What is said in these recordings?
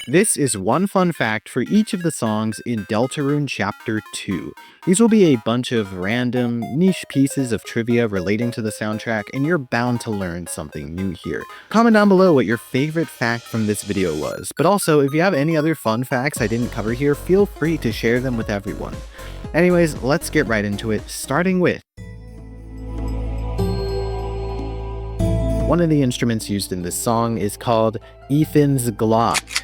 This is one fun fact for each of the songs in Deltarune Chapter 2. These will be a bunch of random, niche pieces of trivia relating to the soundtrack, and you're bound to learn something new here. Comment down below what your favorite fact from this video was, but also, if you have any other fun facts I didn't cover here, feel free to share them with everyone. Anyways, let's get right into it, starting with one of the instruments used in this song is called Ethan's Glock.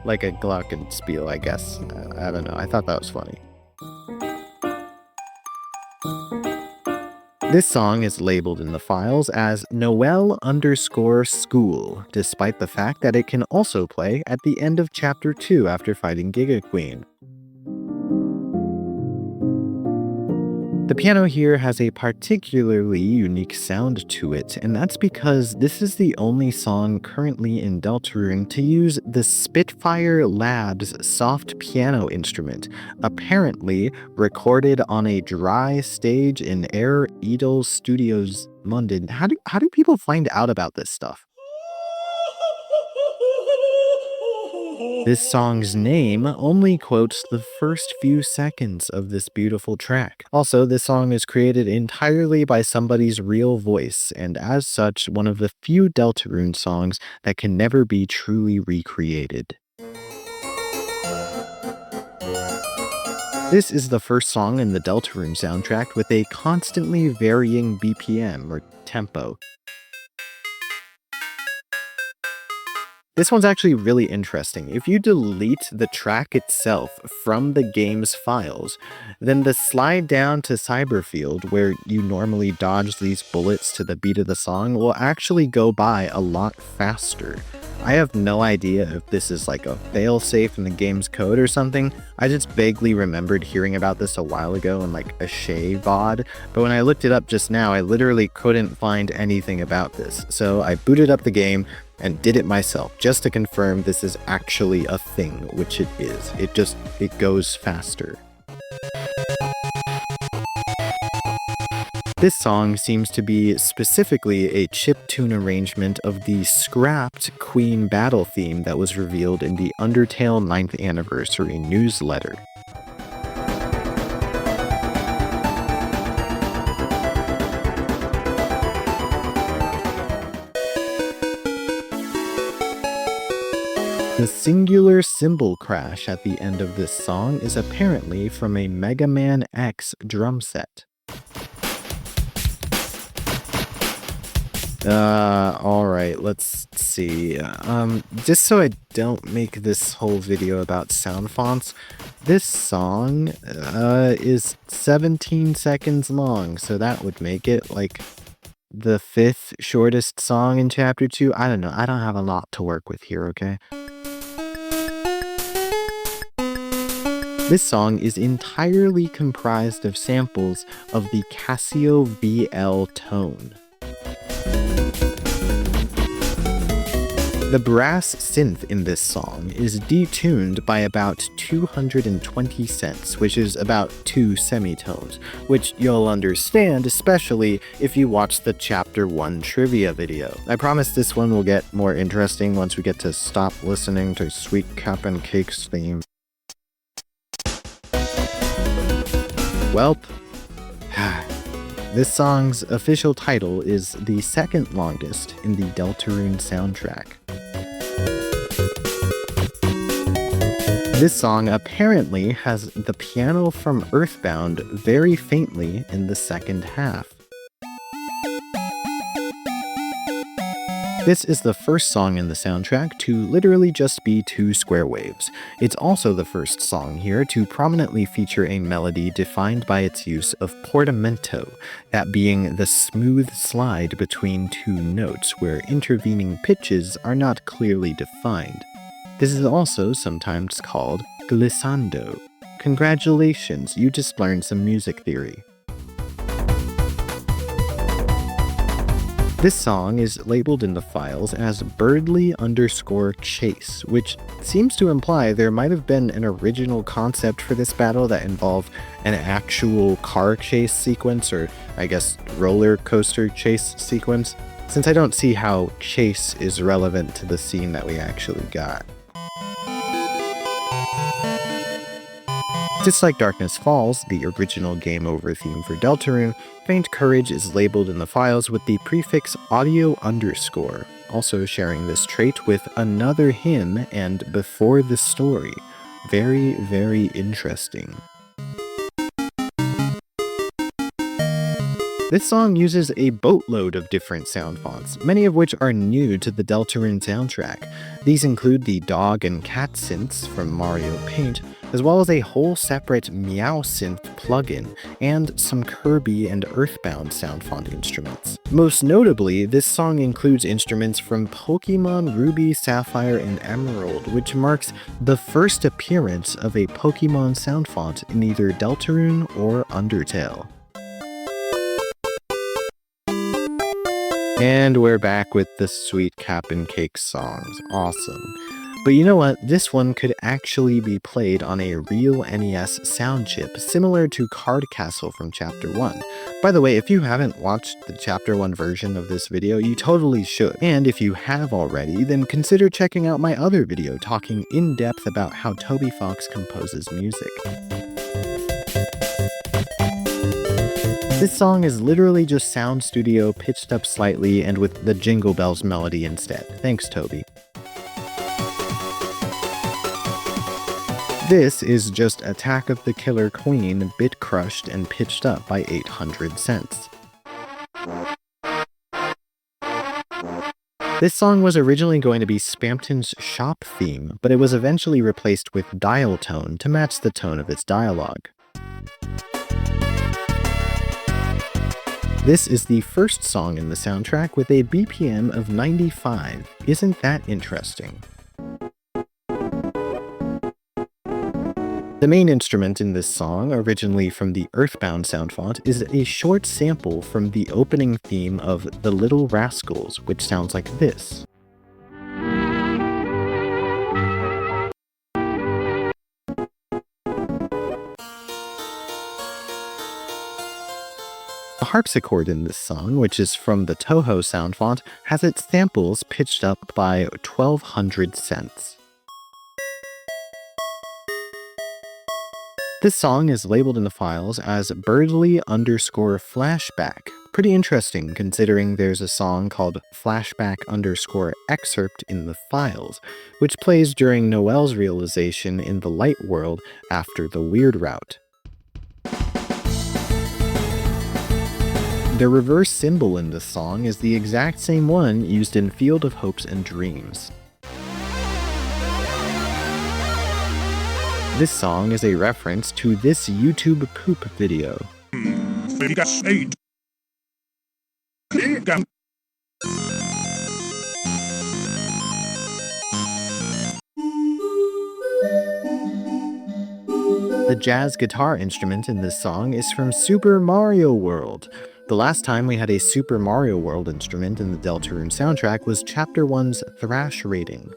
Like a glockenspiel, I guess. I don't know. I thought that was funny. This song is labeled in the files as Noelle_school, despite the fact that it can also play at the end of Chapter 2 after fighting Giga Queen. The piano here has a particularly unique sound to it, and that's because this is the only song currently in Deltarune to use the Spitfire Labs soft piano instrument, apparently recorded on a dry stage in Air Idol Studios, London. How do people find out about this stuff? This song's name only quotes the first few seconds of this beautiful track. Also, this song is created entirely by somebody's real voice, and as such, one of the few Deltarune songs that can never be truly recreated. This is the first song in the Deltarune soundtrack with a constantly varying BPM, or tempo. This one's actually really interesting. If you delete the track itself from the game's files, then the slide down to Cyberfield, where you normally dodge these bullets to the beat of the song, will actually go by a lot faster. I have no idea if this is like a failsafe in the game's code or something. I just vaguely remembered hearing about this a while ago in like a Shay VOD, but when I looked it up just now, I literally couldn't find anything about this. So I booted up the game and did it myself just to confirm this is actually a thing, which it is. It goes faster. This song seems to be specifically a chiptune arrangement of the scrapped Queen battle theme that was revealed in the Undertale 9th Anniversary newsletter. The singular cymbal crash at the end of this song is apparently from a Mega Man X drum set. Alright, let's see. Just so I don't make this whole video about sound fonts, this song is 17 seconds long, so that would make it like the 5th shortest song in Chapter 2. I don't know, I don't have a lot to work with here, okay? This song is entirely comprised of samples of the Casio VL tone. The brass synth in this song is detuned by about 220 cents, which is about 2 semitones, which you'll understand especially if you watch the Chapter 1 trivia video. I promise this one will get more interesting once we get to stop listening to Sweet Cap and Cake's theme. Welp. This song's official title is the second longest in the Deltarune soundtrack. This song apparently has the piano from Earthbound very faintly in the second half. This is the first song in the soundtrack to literally just be 2 square waves. It's also the first song here to prominently feature a melody defined by its use of portamento, that being the smooth slide between 2 notes where intervening pitches are not clearly defined. This is also sometimes called glissando. Congratulations, you just learned some music theory. This song is labeled in the files as Birdly_Chase, which seems to imply there might have been an original concept for this battle that involved an actual car chase sequence, or I guess roller coaster chase sequence, since I don't see how chase is relevant to the scene that we actually got. Just like Darkness Falls, the original game over theme for Deltarune, Faint Courage is labeled in the files with the prefix audio underscore, also sharing this trait with Another Hymn and Before the Story. Very, very interesting. This song uses a boatload of different sound fonts, many of which are new to the Deltarune soundtrack. These include the dog and cat synths from Mario Paint, as well as a whole separate Meow synth plugin, and some Kirby and Earthbound sound font instruments. Most notably, this song includes instruments from Pokemon Ruby, Sapphire, and Emerald, which marks the first appearance of a Pokemon sound font in either Deltarune or Undertale. And we're back with the sweet Cap and Cake songs. Awesome. But you know what? This one could actually be played on a real NES sound chip, similar to Card Castle from Chapter 1. By the way, if you haven't watched the Chapter 1 version of this video, you totally should. And if you have already, then consider checking out my other video talking in depth about how Toby Fox composes music. This song is literally just Sound Studio pitched up slightly and with the Jingle Bells melody instead. Thanks, Toby. This is just Attack of the Killer Queen bit crushed and pitched up by 800 cents. This song was originally going to be Spamton's shop theme, but it was eventually replaced with dial tone to match the tone of its dialogue. This is the first song in the soundtrack with a BPM of 95. Isn't that interesting? The main instrument in this song, originally from the Earthbound sound font, is a short sample from the opening theme of The Little Rascals, which sounds like this. The harpsichord in this song, which is from the Toho sound font, has its samples pitched up by 1200 cents. This song is labeled in the files as Birdly_flashback. Pretty interesting considering there's a song called flashback_excerpt in the files, which plays during Noelle's realization in the light world after the weird route. The reverse symbol in this song is the exact same one used in Field of Hopes and Dreams. This song is a reference to this YouTube poop video. The jazz guitar instrument in this song is from Super Mario World. The last time we had a Super Mario World instrument in the Deltarune soundtrack was Chapter 1's Thrash rating.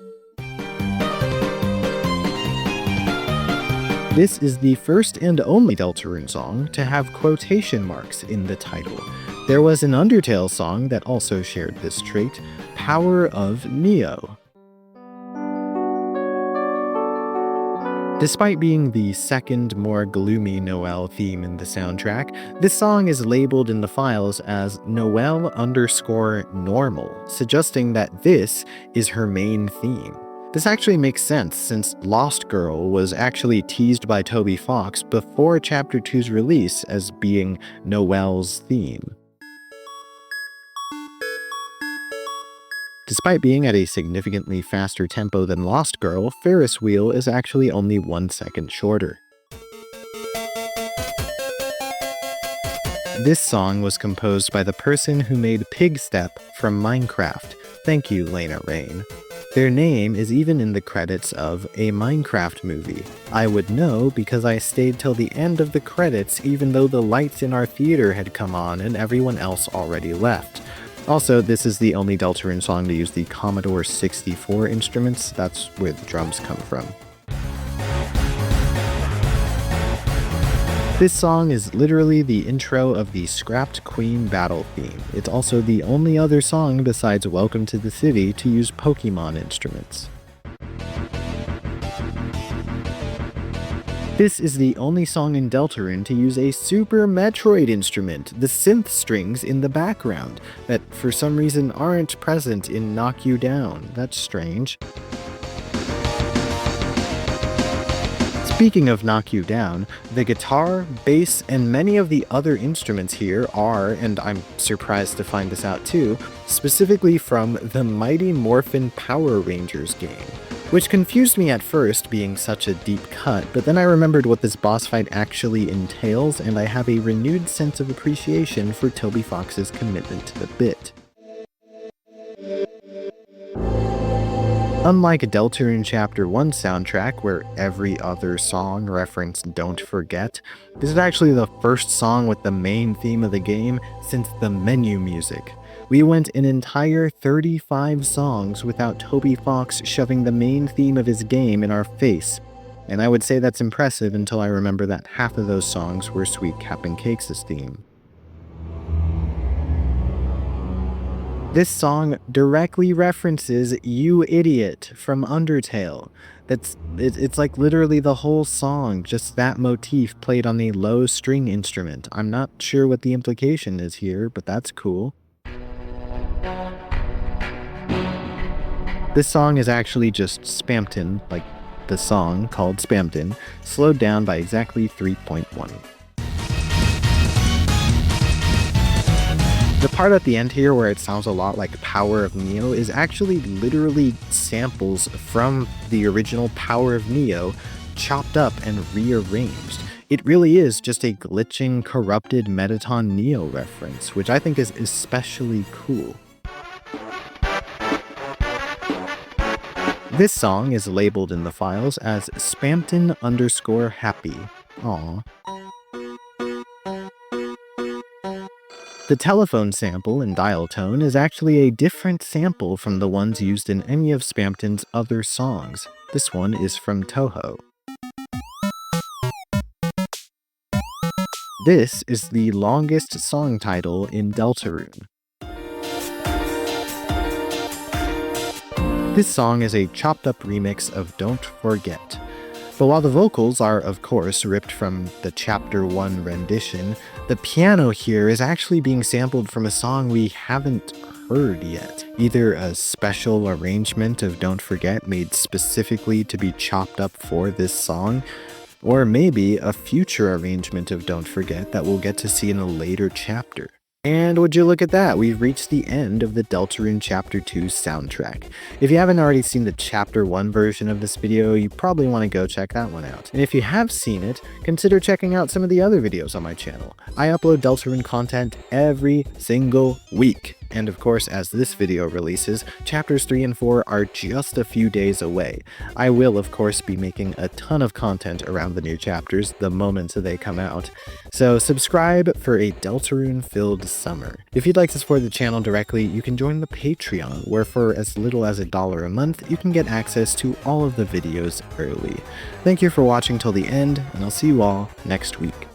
This is the first and only Deltarune song to have quotation marks in the title. There was an Undertale song that also shared this trait, Power of Neo. Despite being the second more gloomy Noelle theme in the soundtrack, this song is labeled in the files as Noelle_normal, suggesting that this is her main theme. This actually makes sense since Lost Girl was actually teased by Toby Fox before Chapter 2's release as being Noelle's theme. Despite being at a significantly faster tempo than Lost Girl, Ferris Wheel is actually only 1 second shorter. This song was composed by the person who made Pig Step from Minecraft. Thank you, Lena Rain. Their name is even in the credits of a Minecraft movie. I would know because I stayed till the end of the credits even though the lights in our theater had come on and everyone else already left. Also, this is the only Deltarune song to use the Commodore 64 instruments. That's where the drums come from. This song is literally the intro of the Scrapped Queen battle theme. It's also the only other song besides Welcome to the City to use Pokemon instruments. This is the only song in Deltarune to use a Super Metroid instrument, the synth strings in the background, that for some reason aren't present in Knock You Down. That's strange. Speaking of Knock You Down, the guitar, bass, and many of the other instruments here are, and I'm surprised to find this out too, specifically from the Mighty Morphin Power Rangers game, which confused me at first being such a deep cut, but then I remembered what this boss fight actually entails, and I have a renewed sense of appreciation for Toby Fox's commitment to the bit. Unlike Deltarune Chapter 1 soundtrack, where every other song referenced Don't Forget, this is actually the first song with the main theme of the game since the menu music. We went an entire 35 songs without Toby Fox shoving the main theme of his game in our face, and I would say that's impressive until I remember that half of those songs were Sweet Cap'n Cakes' theme. This song directly references You Idiot from Undertale. It's like literally the whole song, just that motif played on a low string instrument. I'm not sure what the implication is here, but that's cool. This song is actually just Spamton, like the song called Spamton, slowed down by exactly 3.1. The part at the end here where it sounds a lot like Power of Neo is actually literally samples from the original Power of Neo, chopped up and rearranged. It really is just a glitching, corrupted Mettaton Neo reference, which I think is especially cool. This song is labeled in the files as Spamton_happy. Aww. The telephone sample in dial tone is actually a different sample from the ones used in any of Spamton's other songs. This one is from Toho. This is the longest song title in Deltarune. This song is a chopped up remix of Don't Forget. But while the vocals are, of course, ripped from the Chapter 1 rendition, the piano here is actually being sampled from a song we haven't heard yet. Either a special arrangement of Don't Forget made specifically to be chopped up for this song, or maybe a future arrangement of Don't Forget that we'll get to see in a later chapter. And would you look at that, we've reached the end of the Deltarune Chapter 2 soundtrack. If you haven't already seen the Chapter 1 version of this video, you probably want to go check that one out. And if you have seen it, consider checking out some of the other videos on my channel. I upload Deltarune content every single week. And of course, as this video releases, Chapters 3 and 4 are just a few days away. I will, of course, be making a ton of content around the new chapters the moment they come out. So subscribe for a Deltarune-filled summer. If you'd like to support the channel directly, you can join the Patreon, where for as little as $1 a month, you can get access to all of the videos early. Thank you for watching till the end, and I'll see you all next week.